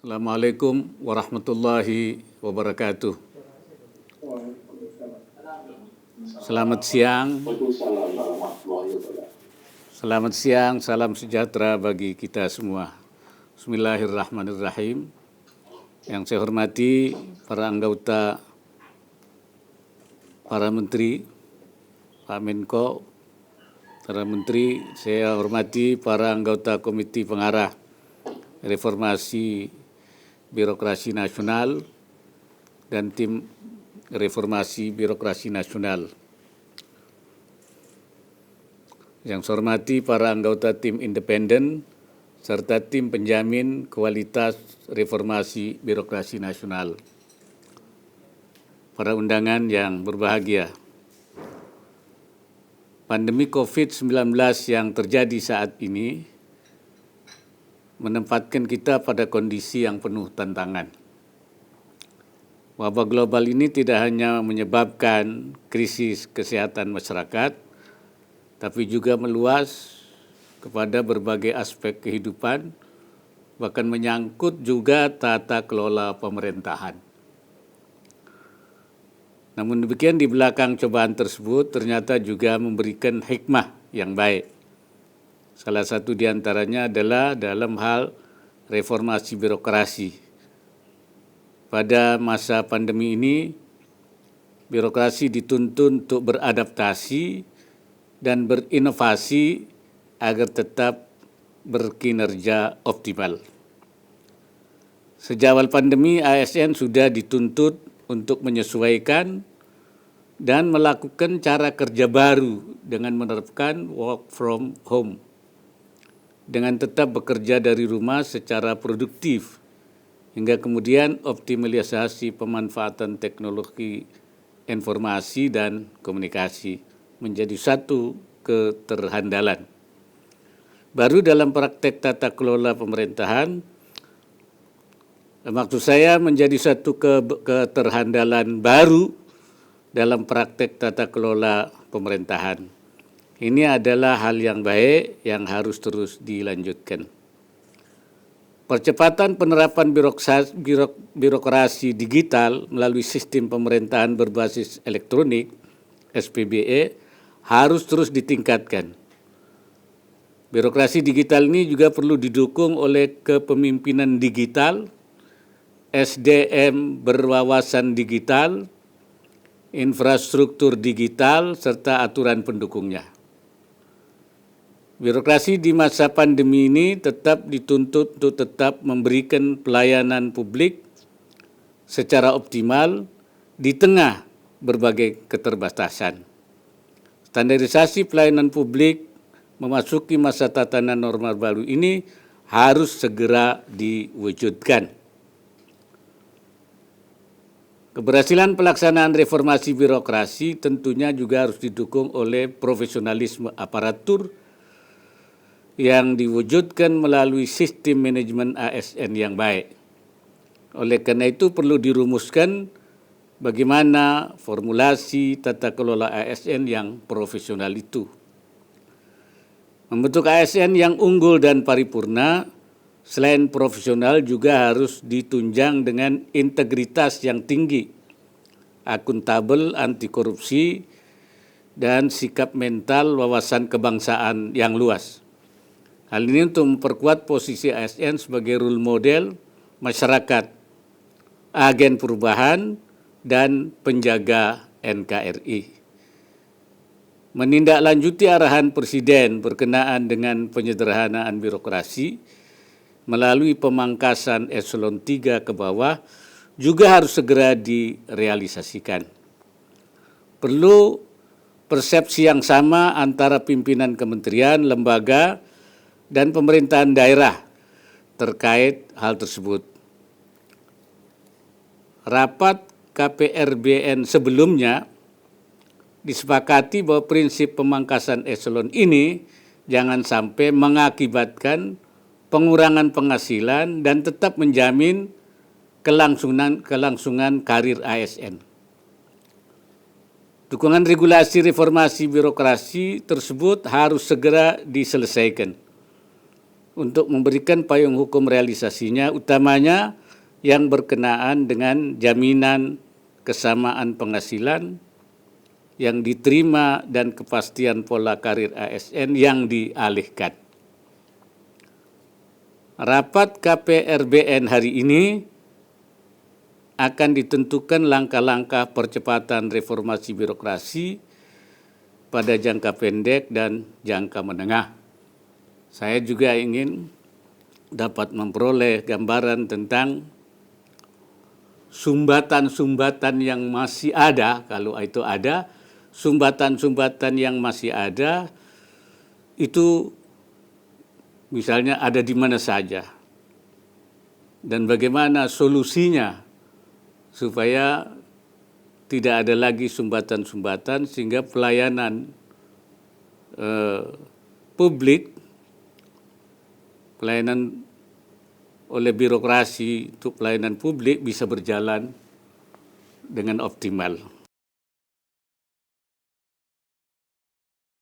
Assalamualaikum warahmatullahi wabarakatuh. Selamat siang. Selamat siang, salam sejahtera bagi kita semua. Bismillahirrahmanirrahim. Yang saya hormati para anggota, para menteri, Pak Menko, para menteri, saya hormati para anggota Komite Pengarah Reformasi Birokrasi Nasional dan tim Reformasi Birokrasi Nasional. Yang saya hormati para anggota tim independen serta tim penjamin kualitas reformasi birokrasi nasional. Para undangan yang berbahagia. Pandemi COVID-19 yang terjadi saat ini menempatkan kita pada kondisi yang penuh tantangan. Wabah global ini tidak hanya menyebabkan krisis kesehatan masyarakat, tapi juga meluas kepada berbagai aspek kehidupan, bahkan menyangkut juga tata kelola pemerintahan. Namun demikian, di belakang cobaan tersebut ternyata juga memberikan hikmah yang baik. Salah satu di antaranya adalah dalam hal reformasi birokrasi. Pada masa pandemi ini, birokrasi dituntut untuk beradaptasi dan berinovasi agar tetap berkinerja optimal. Sejak awal pandemi, ASN sudah dituntut untuk menyesuaikan dan melakukan cara kerja baru dengan menerapkan work from home, dengan tetap bekerja dari rumah secara produktif, hingga kemudian optimalisasi pemanfaatan teknologi informasi dan komunikasi menjadi satu keterhandalan. Baru dalam praktek tata kelola pemerintahan, maksud saya menjadi satu keterhandalan baru dalam praktek tata kelola pemerintahan. Ini adalah hal yang baik yang harus terus dilanjutkan. Percepatan penerapan birokrasi digital melalui sistem pemerintahan berbasis elektronik (SPBE) harus terus ditingkatkan. Birokrasi digital ini juga perlu didukung oleh kepemimpinan digital, SDM berwawasan digital, infrastruktur digital, serta aturan pendukungnya. Birokrasi di masa pandemi ini tetap dituntut untuk tetap memberikan pelayanan publik secara optimal di tengah berbagai keterbatasan. Standarisasi pelayanan publik memasuki masa tatanan normal baru ini harus segera diwujudkan. Keberhasilan pelaksanaan reformasi birokrasi tentunya juga harus didukung oleh profesionalisme aparatur yang diwujudkan melalui sistem manajemen ASN yang baik. Oleh karena itu perlu dirumuskan bagaimana formulasi tata kelola ASN yang profesional itu. Membentuk ASN yang unggul dan paripurna, selain profesional juga harus ditunjang dengan integritas yang tinggi, akuntabel, anti korupsi, dan sikap mental wawasan kebangsaan yang luas. Hal ini untuk memperkuat posisi ASN sebagai role model masyarakat, agen perubahan, dan penjaga NKRI. Menindaklanjuti arahan Presiden berkenaan dengan penyederhanaan birokrasi melalui pemangkasan eselon 3 ke bawah juga harus segera direalisasikan. Perlu persepsi yang sama antara pimpinan kementerian, lembaga, dan pemerintahan daerah terkait hal tersebut. Rapat KPRBN sebelumnya disepakati bahwa prinsip pemangkasan eselon ini jangan sampai mengakibatkan pengurangan penghasilan dan tetap menjamin kelangsungan karir ASN. Dukungan regulasi reformasi birokrasi tersebut harus segera diselesaikan. untuk memberikan payung hukum realisasinya, utamanya yang berkenaan dengan jaminan kesamaan penghasilan yang diterima dan kepastian pola karir ASN yang dialihkan. Rapat KPRBN hari ini akan ditentukan langkah-langkah percepatan reformasi birokrasi pada jangka pendek dan jangka menengah. Saya juga ingin dapat memperoleh gambaran tentang sumbatan-sumbatan yang masih ada, kalau itu ada, sumbatan-sumbatan yang masih ada, itu misalnya ada di mana saja, dan bagaimana solusinya supaya tidak ada lagi sumbatan-sumbatan sehingga pelayanan publik, pelayanan oleh birokrasi untuk pelayanan publik bisa berjalan dengan optimal.